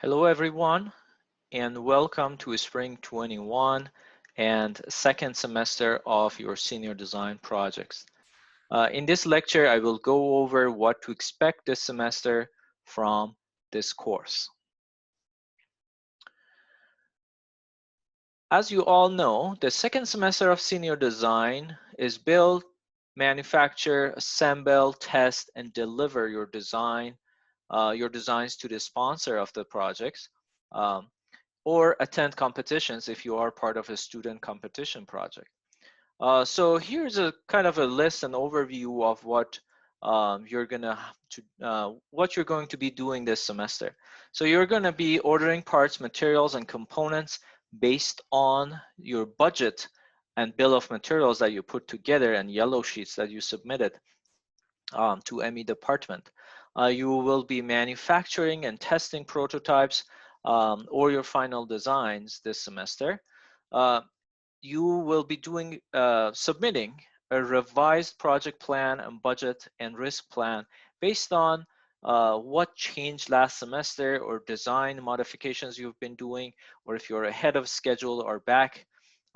Hello everyone and welcome to Spring 21 and second semester of your senior design projects. In this lecture, I will go over what to expect this semester from this course. As you all know, the second semester of senior design is build, manufacture, assemble, test, and deliver your designs to the sponsor of the projects. Or attend competitions if you are part of a student competition project. So here's a kind of a list and overview of what what you're going to be doing this semester. So you're going to be ordering parts, materials, and components based on your budget and bill of materials that you put together and yellow sheets that you submitted to ME department. You will be manufacturing and testing prototypes or your final designs this semester. You will be submitting a revised project plan and budget and risk plan based on what changed last semester or design modifications you've been doing, or if you're ahead of schedule or back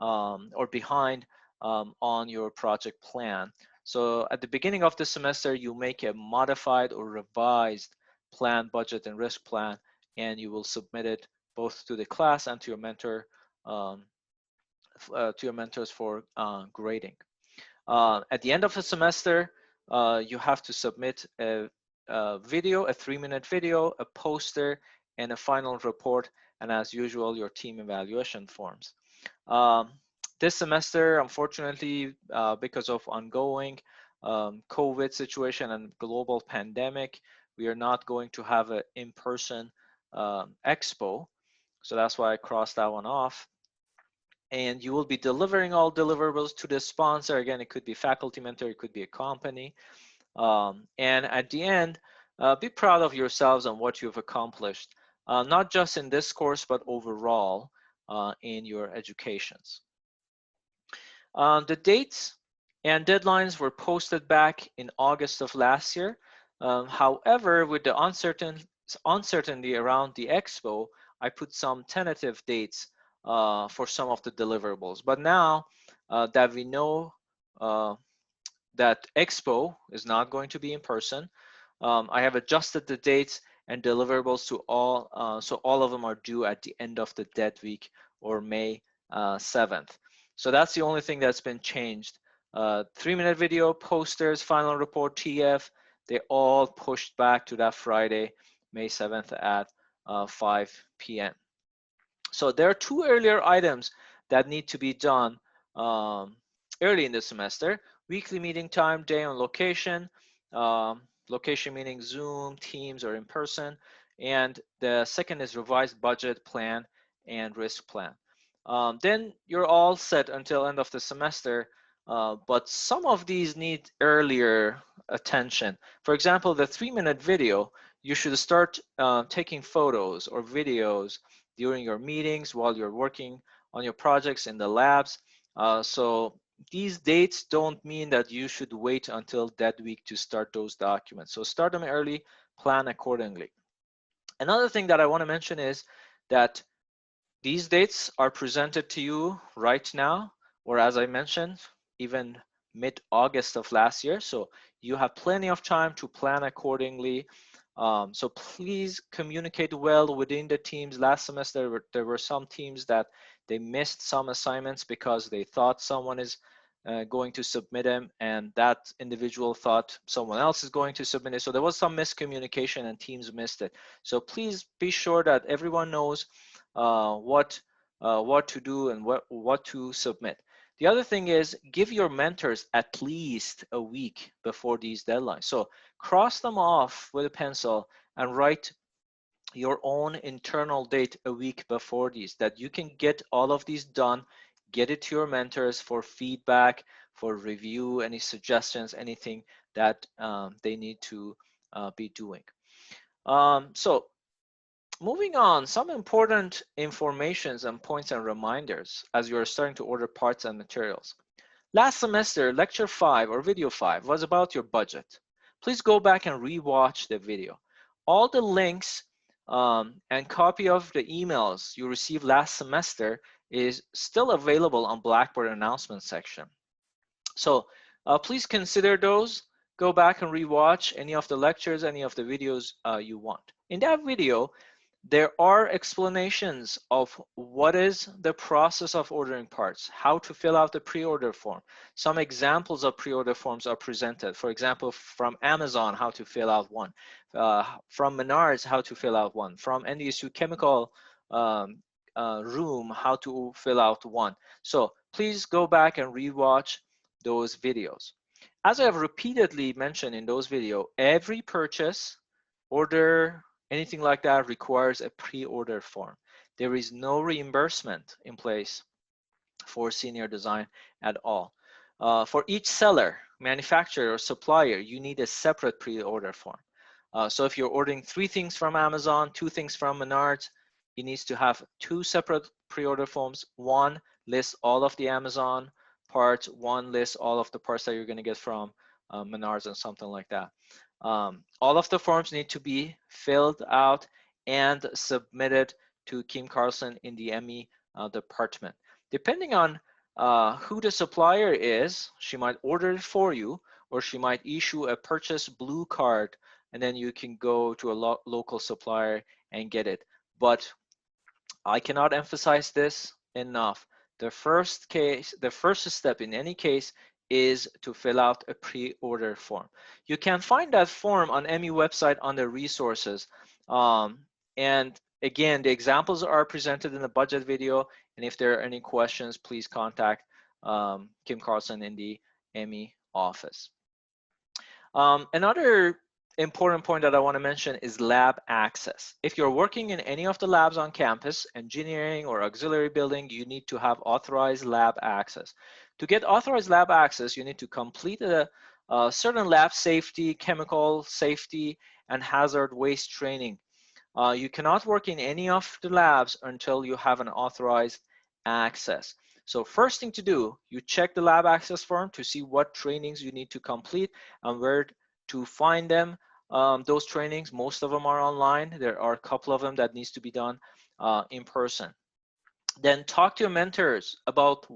or behind on your project plan. So at the beginning of the semester, you make a modified or revised plan, budget, and risk plan, and you will submit it both to the class and to your mentor, to your mentors for grading. At the end of the semester, you have to submit a video, a 3-minute video, a poster, and a final report, and as usual, your team evaluation forms. This semester, unfortunately, because of ongoing COVID situation and global pandemic, we are not going to have an in-person expo. So that's why I crossed that one off. And you will be delivering all deliverables to the sponsor. Again, it could be faculty mentor, it could be a company. And at the end, be proud of yourselves and what you've accomplished, not just in this course, but overall in your educations. The dates and deadlines were posted back in August of last year. However, with the uncertainty around the expo, I put some tentative dates for some of the deliverables. But now that we know that expo is not going to be in person, I have adjusted the dates and deliverables to all, so all of them are due at the end of the dead week or May 7th. So that's the only thing that's been changed. 3-minute video, posters, final report, TF, they all pushed back to that Friday, May 7th at 5 p.m. So there are 2 earlier items that need to be done early in the semester. Weekly meeting time, day and location. Location meaning Zoom, Teams, or in person. And the second is revised budget plan and risk plan. Then you're all set until end of the semester, but some of these need earlier attention. For example, the 3-minute video, you should start taking photos or videos during your meetings while you're working on your projects in the labs. So these dates don't mean that you should wait until that week to start those documents. So start them early, plan accordingly. Another thing that I want to mention is that these dates are presented to you right now, or as I mentioned, even mid-August of last year. So you have plenty of time to plan accordingly. So please communicate well within the teams. Last semester, there were some teams that they missed some assignments because they thought someone is going to submit them, and that individual thought someone else is going to submit it. So there was some miscommunication and teams missed it. So please be sure that everyone knows what to do and what to submit. The other thing is give your mentors at least a week before these deadlines. So cross them off with a pencil and write your own internal date a week before these, that you can get all of these done, get it to your mentors for feedback, for review, any suggestions, anything that they need to be doing. So moving on, some important informations and points and reminders as you are starting to order parts and materials. Last semester, lecture 5 or video 5 was about your budget. Please go back and rewatch the video. All the links and copy of the emails you received last semester is still available on Blackboard announcement section. So please consider those. Go back and rewatch any of the lectures, any of the videos you want. In that video, there are explanations of what is the process of ordering parts, how to fill out the pre-order form. Some examples of pre-order forms are presented. For example, from Amazon, how to fill out one. From Menards, how to fill out one. From NDSU Chemical Room, how to fill out one. So please go back and rewatch those videos. As I have repeatedly mentioned in those videos, every purchase, order, anything like that requires a pre-order form. There is no reimbursement in place for senior design at all. For each seller, manufacturer, or supplier, you need a separate pre-order form. So if you're ordering 3 things from Amazon, 2 things from Menards, it needs to have 2 separate pre-order forms. One lists all of the Amazon parts, one lists all of the parts that you're going to get from Menards and something like that. All of the forms need to be filled out and submitted to Kim Carlson in the ME department. Depending on who the supplier is, she might order it for you, or she might issue a purchase blue card, and then you can go to a local supplier and get it. But I cannot emphasize this enough. The first step in any case is to fill out a pre-order form. You can find that form on ME website under resources. And again, the examples are presented in the budget video. And if there are any questions, please contact Kim Carlson in the ME office. Another important point that I want to mention is lab access. If you're working in any of the labs on campus, engineering or auxiliary building, you need to have authorized lab access. To get authorized lab access, you need to complete a certain lab safety, chemical safety, and hazard waste training. You cannot work in any of the labs until you have an authorized access. So first thing to do, you check the lab access form to see what trainings you need to complete and where to find them. Those trainings, most of them are online. There are a couple of them that needs to be done in person. Then talk to your mentors about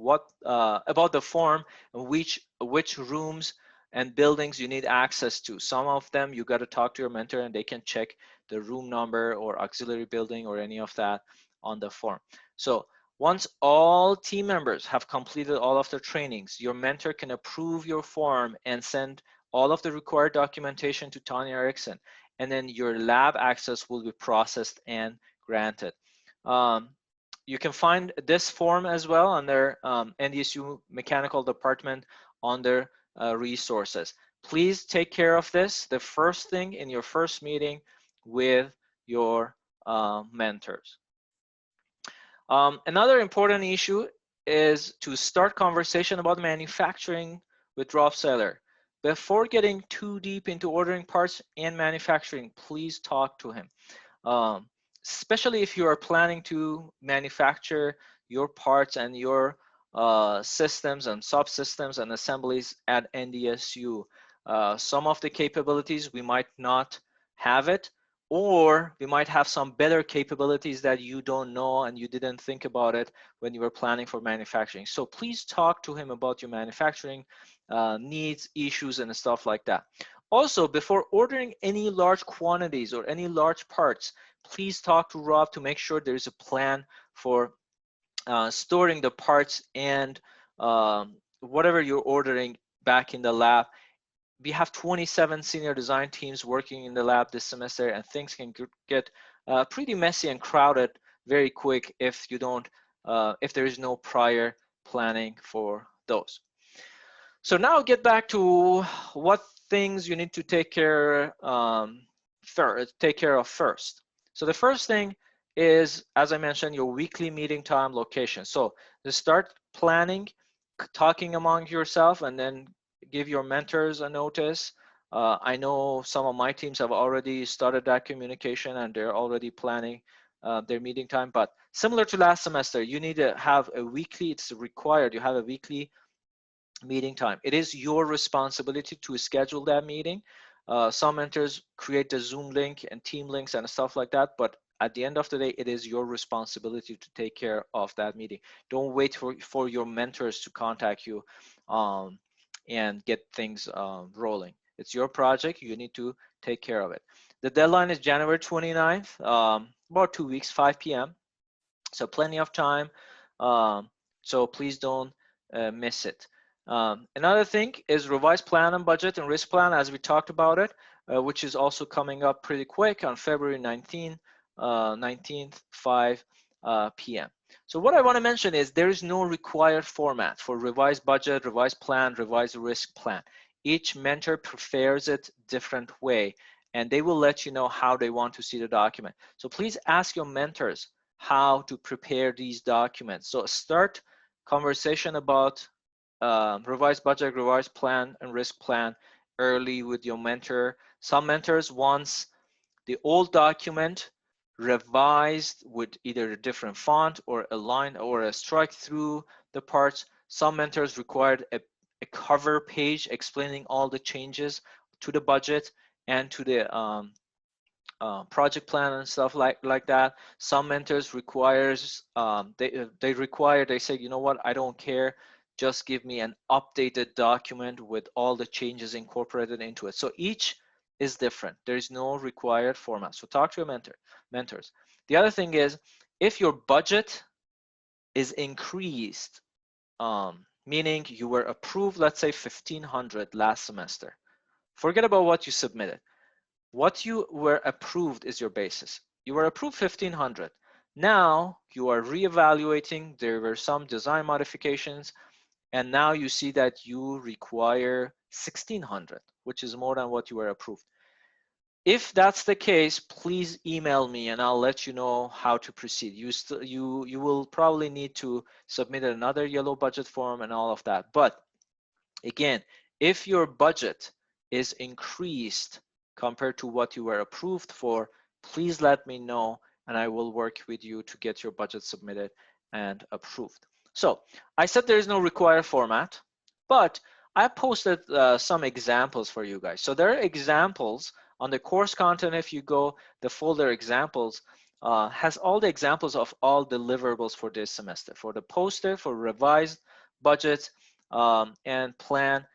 about the form and which rooms and buildings you need access to. Some of them you got to talk to your mentor and they can check the room number or auxiliary building or any of that on the form. So once all team members have completed all of their trainings, your mentor can approve your form and send all of the required documentation to Tanya Erickson, and then your lab access will be processed and granted. You can find this form as well under NDSU Mechanical Department under resources. Please take care of this the first thing in your first meeting with your mentors. Another important issue is to start conversation about manufacturing with Rob Saylor. Before getting too deep into ordering parts and manufacturing, please talk to him. Especially if you are planning to manufacture your parts and your systems and subsystems and assemblies at NDSU. Some of the capabilities we might not have it, or we might have some better capabilities that you don't know and you didn't think about it when you were planning for manufacturing. So please talk to him about your manufacturing needs, issues, and stuff like that. Also, before ordering any large quantities or any large parts, please talk to Rob to make sure there's a plan for storing the parts and whatever you're ordering back in the lab. We have 27 senior design teams working in the lab this semester, and things can get pretty messy and crowded very quick if you don't, if there is no prior planning for those. So now get back to what things you need to take care of first. So the first thing is, as I mentioned, your weekly meeting time location. So to start planning, talking among yourself, and then give your mentors a notice. I know some of my teams have already started that communication and they're already planning their meeting time. But similar to last semester, you need to have a weekly, it's required, you have a weekly meeting time. It is your responsibility to schedule that meeting. Some mentors create the Zoom link and team links and stuff like that, but at the end of the day, it is your responsibility to take care of that meeting. Don't wait for your mentors to contact you and get things rolling. It's your project. You need to take care of it. The deadline is January 29th, about 2 weeks, 5 p.m. So plenty of time. So please don't miss it. Another thing is revised plan and budget and risk plan, as we talked about it, which is also coming up pretty quick on February 19th, 5 p.m. So what I want to mention is there is no required format for revised budget, revised plan, revised risk plan. Each mentor prefers it different way, and they will let you know how they want to see the document. So please ask your mentors how to prepare these documents. So start conversation about revised budget, revised plan, and risk plan early with your mentor. Some mentors wants the old document revised with either a different font or a line or a strike through the parts. Some mentors required a cover page explaining all the changes to the budget and to the project plan and stuff like that. Some mentors requires they say, you know what, I don't care, just give me an updated document with all the changes incorporated into it. So each is different. There is no required format. So talk to your mentors. The other thing is, if your budget is increased, meaning you were approved, let's say 1,500 last semester, forget about what you submitted. What you were approved is your basis. You were approved 1,500. Now you are reevaluating. There were some design modifications, and now you see that you require 1,600, which is more than what you were approved. If that's the case, please email me and I'll let you know how to proceed. You will probably need to submit another yellow budget form and all of that. But again, if your budget is increased compared to what you were approved for, please let me know and I will work with you to get your budget submitted and approved. So I said there is no required format, but I posted some examples for you guys. So there are examples on the course content. If you go, the folder examples has all the examples of all deliverables for this semester, for the poster, for revised budgets and plan.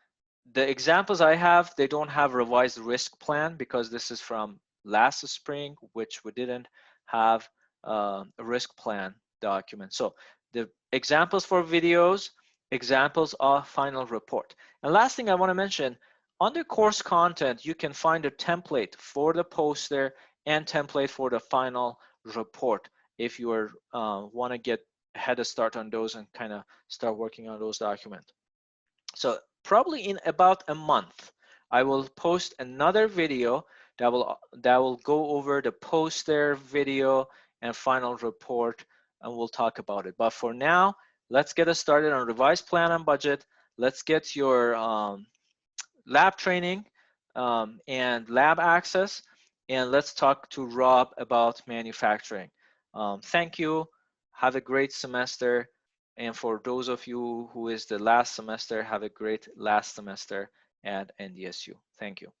The examples I have, they don't have revised risk plan because this is from last spring, which we didn't have a risk plan document. So the examples for videos, examples of final report. And last thing I want to mention, under course content, you can find a template for the poster and template for the final report if you are want to get a head start on those and kind of start working on those documents. So probably in about a month, I will post another video that will go over the poster, video, and final report, and we'll talk about it. But for now, let's get us started on revised plan and budget. Let's get your lab training and lab access, and let's talk to Rob about manufacturing. Thank you. Have a great semester. And for those of you who is the last semester, have a great last semester at NDSU. Thank you.